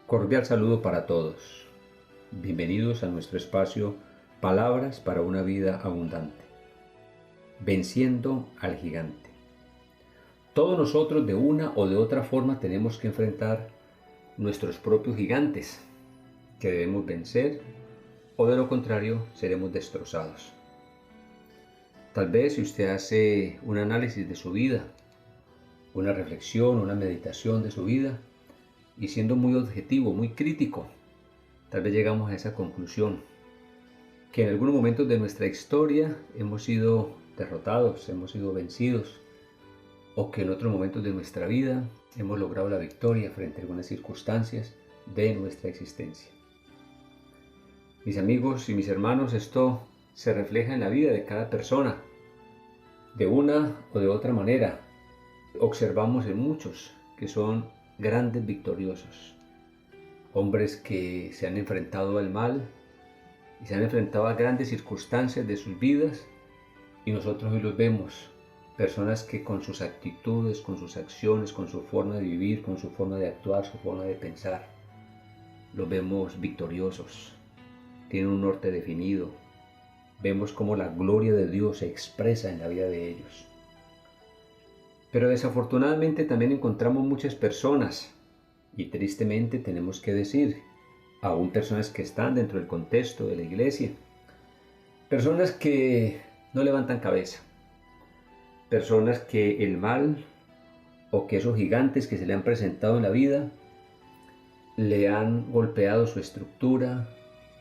Cordial saludo para todos. Bienvenidos a nuestro espacio Palabras para una vida abundante. Venciendo al gigante. Todos nosotros de una o de otra forma tenemos que enfrentar nuestros propios gigantes que debemos vencer o de lo contrario seremos destrozados. Tal vez si usted hace un análisis de su vida, una reflexión, una meditación de su vida, y siendo muy objetivo, muy crítico, tal vez llegamos a esa conclusión, que en algunos momentos de nuestra historia hemos sido derrotados, hemos sido vencidos, o que en otros momentos de nuestra vida hemos logrado la victoria frente a algunas circunstancias de nuestra existencia. Mis amigos y mis hermanos, esto se refleja en la vida de cada persona. De una o de otra manera, observamos en muchos que son grandes victoriosos, hombres que se han enfrentado al mal y se han enfrentado a grandes circunstancias de sus vidas, y nosotros hoy los vemos, personas que con sus actitudes, con sus acciones, con su forma de vivir, con su forma de actuar, su forma de pensar, los vemos victoriosos, tienen un norte definido, vemos cómo la gloria de Dios se expresa en la vida de ellos. Pero desafortunadamente también encontramos muchas personas, y tristemente tenemos que decir, aún personas que están dentro del contexto de la iglesia, personas que no levantan cabeza, personas que el mal o que esos gigantes que se le han presentado en la vida le han golpeado su estructura,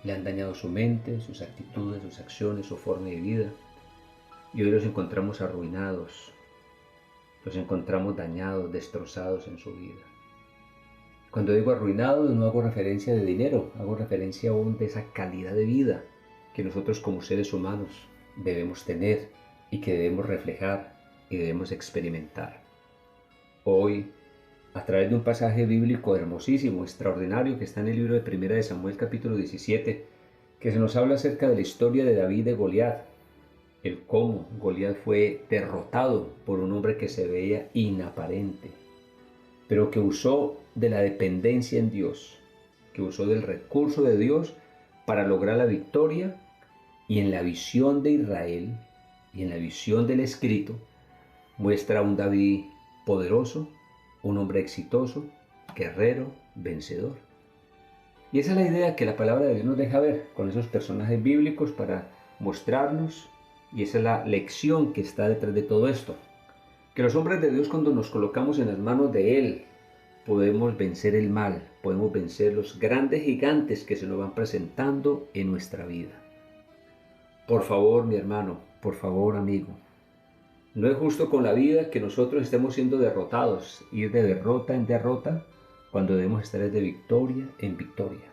le han dañado su mente, sus actitudes, sus acciones, su forma de vida, y hoy los encontramos arruinados, los encontramos dañados, destrozados en su vida. Cuando digo arruinados no hago referencia de dinero, hago referencia aún de esa calidad de vida que nosotros como seres humanos debemos tener y que debemos reflejar y debemos experimentar. Hoy, a través de un pasaje bíblico hermosísimo, extraordinario, que está en el libro de Primera de Samuel capítulo 17, que se nos habla acerca de la historia de David y de Goliat, el cómo Goliat fue derrotado por un hombre que se veía inaparente, pero que usó de la dependencia en Dios, que usó del recurso de Dios para lograr la victoria, y en la visión de Israel y en la visión del escrito muestra a un David poderoso, un hombre exitoso, guerrero, vencedor. Y esa es la idea que la palabra de Dios nos deja ver con esos personajes bíblicos para mostrarnos, y esa es la lección que está detrás de todo esto, que los hombres de Dios, cuando nos colocamos en las manos de Él, podemos vencer el mal, podemos vencer los grandes gigantes que se nos van presentando en nuestra vida. Por favor, mi hermano, por favor, amigo, no es justo con la vida que nosotros estemos siendo derrotados, ir de derrota en derrota, cuando debemos estar de victoria en victoria.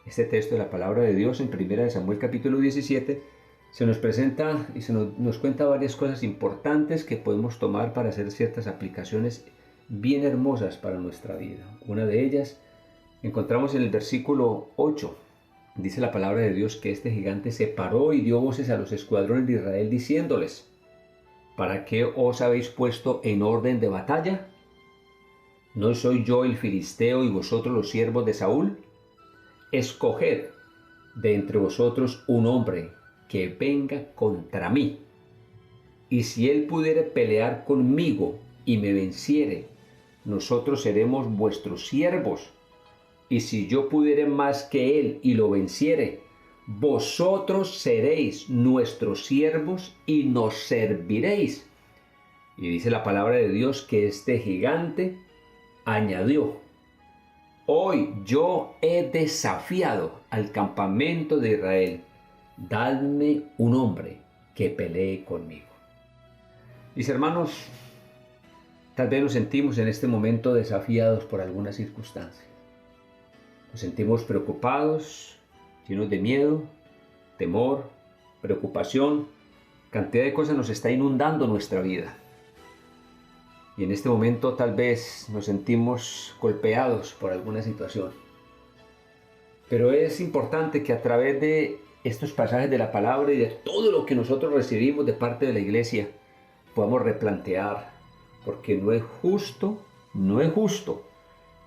Este texto de la palabra de Dios en 1 Samuel capítulo 17 se nos presenta y nos cuenta varias cosas importantes que podemos tomar para hacer ciertas aplicaciones bien hermosas para nuestra vida. Una de ellas encontramos en el versículo 8. Dice la palabra de Dios que este gigante se paró y dio voces a los escuadrones de Israel diciéndoles: ¿para qué os habéis puesto en orden de batalla? ¿No soy yo el filisteo y vosotros los siervos de Saúl? Escoged de entre vosotros un hombre que venga contra mí, y si él pudiere pelear conmigo y me venciere, nosotros seremos vuestros siervos, y si yo pudiere más que él y lo venciere, vosotros seréis nuestros siervos y nos serviréis. Y dice la palabra de Dios que este gigante añadió: hoy yo he desafiado al campamento de Israel, dadme un hombre que pelee conmigo. Mis hermanos, tal vez nos sentimos en este momento desafiados por alguna circunstancia. Nos sentimos preocupados, llenos de miedo, temor, preocupación. Cantidad de cosas nos está inundando nuestra vida. Y en este momento tal vez nos sentimos golpeados por alguna situación. Pero es importante que a través de estos pasajes de la palabra y de todo lo que nosotros recibimos de parte de la iglesia, podamos replantear, porque no es justo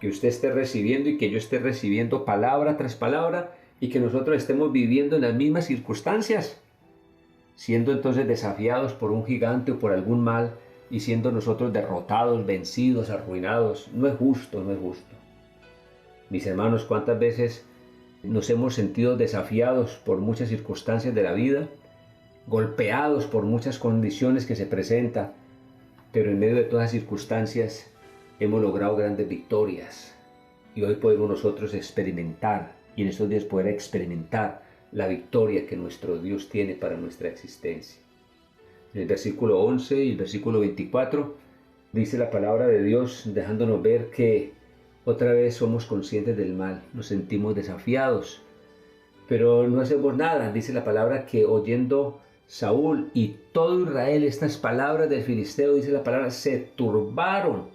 que usted esté recibiendo y que yo esté recibiendo palabra tras palabra y que nosotros estemos viviendo en las mismas circunstancias, siendo entonces desafiados por un gigante o por algún mal y siendo nosotros derrotados, vencidos, arruinados. No es justo, no es justo. Mis hermanos, ¿cuántas veces nos hemos sentido desafiados por muchas circunstancias de la vida, golpeados por muchas condiciones que se presentan, pero en medio de todas las circunstancias hemos logrado grandes victorias? Y hoy podemos nosotros experimentar, y en estos días poder experimentar la victoria que nuestro Dios tiene para nuestra existencia. En el versículo 11 y el versículo 24 dice la palabra de Dios, dejándonos ver que otra vez somos conscientes del mal, nos sentimos desafiados, pero no hacemos nada. Dice la palabra que oyendo Saúl y todo Israel estas palabras del filisteo, dice la palabra, se turbaron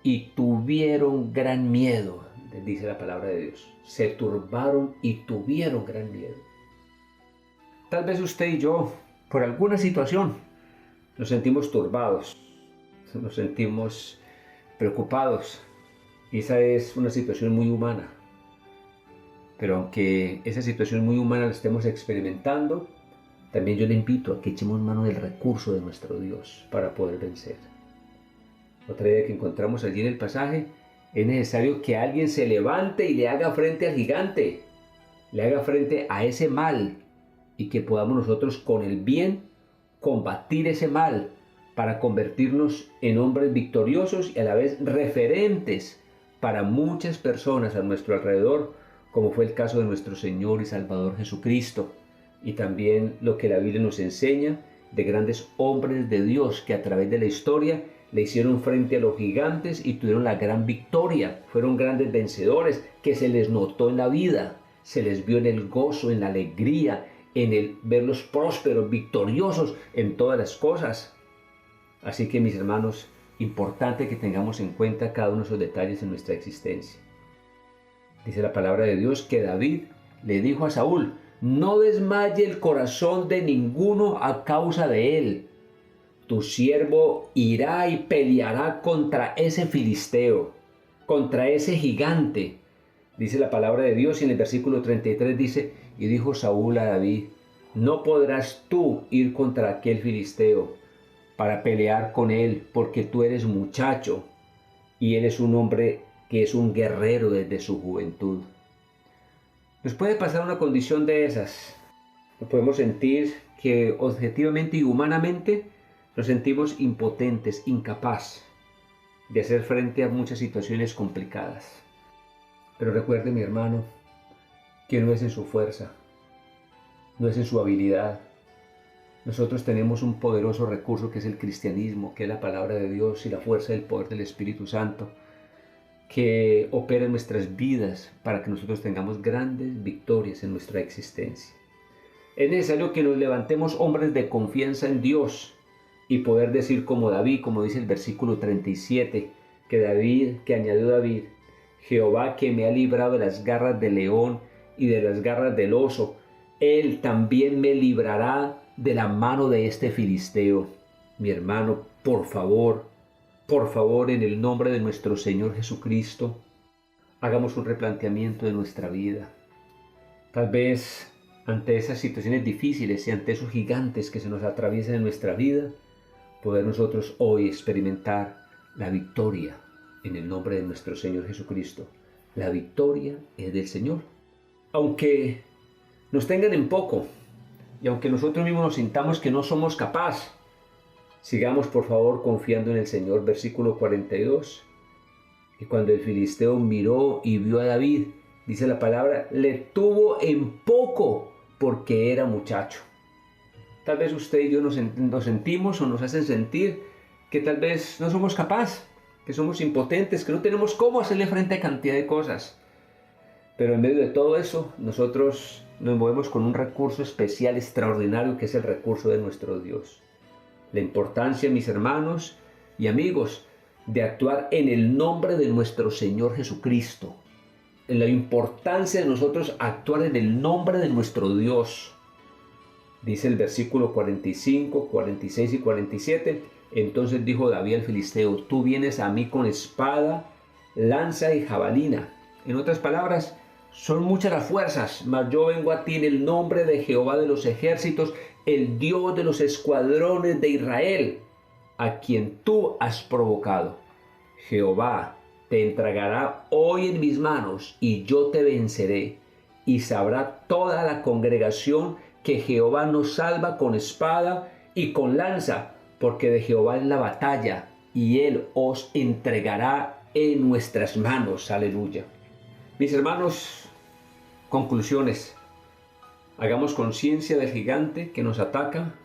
y tuvieron gran miedo. Dice la palabra de Dios, se turbaron y tuvieron gran miedo. Tal vez usted y yo, por alguna situación, nos sentimos turbados, nos sentimos preocupados. Y esa es una situación muy humana. Pero aunque esa situación muy humana la estemos experimentando, también yo le invito a que echemos mano del recurso de nuestro Dios para poder vencer. Otra idea que encontramos allí en el pasaje, es necesario que alguien se levante y le haga frente al gigante, le haga frente a ese mal, y que podamos nosotros con el bien combatir ese mal para convertirnos en hombres victoriosos y a la vez referentes para muchas personas a nuestro alrededor, como fue el caso de nuestro Señor y Salvador Jesucristo, y también lo que la Biblia nos enseña de grandes hombres de Dios que a través de la historia le hicieron frente a los gigantes y tuvieron la gran victoria. Fueron grandes vencedores que se les notó en la vida, se les vio en el gozo, en la alegría, en el verlos prósperos, victoriosos en todas las cosas. Así que, mis hermanos, importante que tengamos en cuenta cada uno de esos detalles en nuestra existencia. Dice la palabra de Dios que David le dijo a Saúl, no desmaye el corazón de ninguno a causa de él. Tu siervo irá y peleará contra ese filisteo, contra ese gigante. Dice la palabra de Dios y en el versículo 33 dice, y dijo Saúl a David, no podrás tú ir contra aquel filisteo para pelear con él, porque tú eres muchacho y él es un hombre que es un guerrero desde su juventud. Nos puede pasar una condición de esas. Nos podemos sentir que objetivamente y humanamente nos sentimos impotentes, incapaz de hacer frente a muchas situaciones complicadas. Pero recuerde, mi hermano, que no es en su fuerza, no es en su habilidad. Nosotros tenemos un poderoso recurso que es el cristianismo, que es la palabra de Dios y la fuerza del poder del Espíritu Santo, que opera en nuestras vidas para que nosotros tengamos grandes victorias en nuestra existencia. Es necesario que nos levantemos hombres de confianza en Dios y poder decir como David, como dice el versículo 37, que añadió David, Jehová que me ha librado de las garras del león y de las garras del oso, Él también me librará de la mano de este filisteo. Mi hermano, por favor, en el nombre de nuestro Señor Jesucristo, hagamos un replanteamiento de nuestra vida. Tal vez ante esas situaciones difíciles y ante esos gigantes que se nos atraviesan en nuestra vida, poder nosotros hoy experimentar la victoria en el nombre de nuestro Señor Jesucristo. La victoria es del Señor. Aunque nos tengan en poco y aunque nosotros mismos nos sintamos que no somos capaces, sigamos por favor confiando en el Señor. Versículo 42. Y cuando el filisteo miró y vio a David, dice la palabra, le tuvo en poco porque era muchacho. Tal vez usted y yo nos sentimos o nos hacen sentir que tal vez no somos capaces, que somos impotentes, que no tenemos cómo hacerle frente a cantidad de cosas. Pero en medio de todo eso, nosotros nos movemos con un recurso especial, extraordinario, que es el recurso de nuestro Dios. La importancia, mis hermanos y amigos, de actuar en el nombre de nuestro Señor Jesucristo. En la importancia de nosotros actuar en el nombre de nuestro Dios. Dice el versículo 45, 46 y 47. Entonces dijo David al filisteo, tú vienes a mí con espada lanza y jabalina. En otras palabras, son muchas las fuerzas, mas yo vengo a ti en el nombre de Jehová de los ejércitos, el Dios de los escuadrones de Israel, a quien tú has provocado. Jehová te entregará hoy en mis manos, y yo te venceré, y sabrá toda la congregación que Jehová nos salva con espada y con lanza, porque de Jehová es la batalla, y él os entregará en nuestras manos. Aleluya. Mis hermanos, conclusiones. Hagamos conciencia del gigante que nos ataca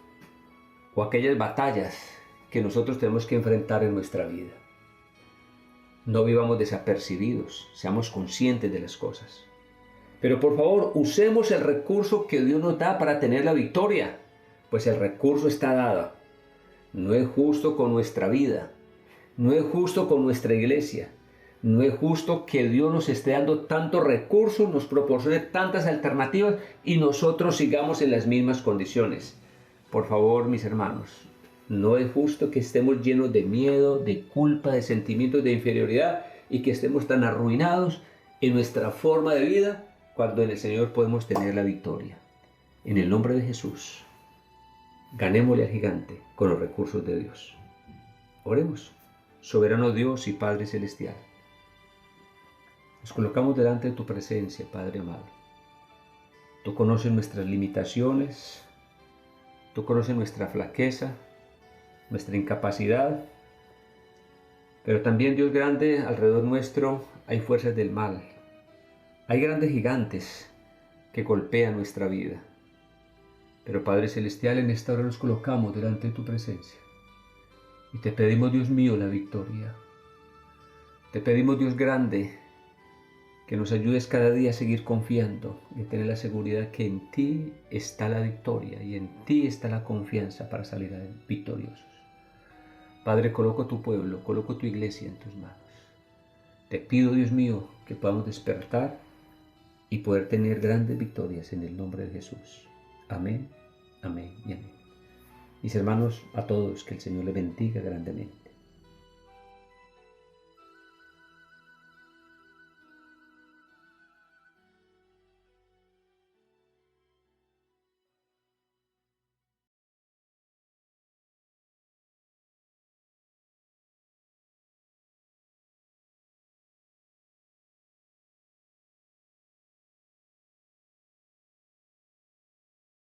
o aquellas batallas que nosotros tenemos que enfrentar en nuestra vida. No vivamos desapercibidos, seamos conscientes de las cosas. Pero por favor, usemos el recurso que Dios nos da para tener la victoria, pues el recurso está dado. No es justo con nuestra vida, no es justo con nuestra iglesia, no es justo que Dios nos esté dando tantos recursos, nos proporcione tantas alternativas y nosotros sigamos en las mismas condiciones. Por favor, mis hermanos, no es justo que estemos llenos de miedo, de culpa, de sentimientos de inferioridad y que estemos tan arruinados en nuestra forma de vida cuando en el Señor podemos tener la victoria. En el nombre de Jesús, ganémosle al gigante con los recursos de Dios. Oremos. Soberano Dios y Padre Celestial, nos colocamos delante de tu presencia, Padre amado. Tú conoces nuestras limitaciones, tú conoces nuestra flaqueza, nuestra incapacidad, pero también, Dios grande, alrededor nuestro hay fuerzas del mal. Hay grandes gigantes que golpean nuestra vida. Pero Padre Celestial, en esta hora nos colocamos delante de tu presencia y te pedimos, Dios mío, la victoria. Te pedimos, Dios grande, que nos ayudes cada día a seguir confiando y a tener la seguridad que en ti está la victoria y en ti está la confianza para salir victoriosos. Padre, coloco tu pueblo, coloco tu iglesia en tus manos. Te pido, Dios mío, que podamos despertar y poder tener grandes victorias en el nombre de Jesús. Amén, amén y amén. Mis hermanos, a todos, que el Señor les bendiga grandemente.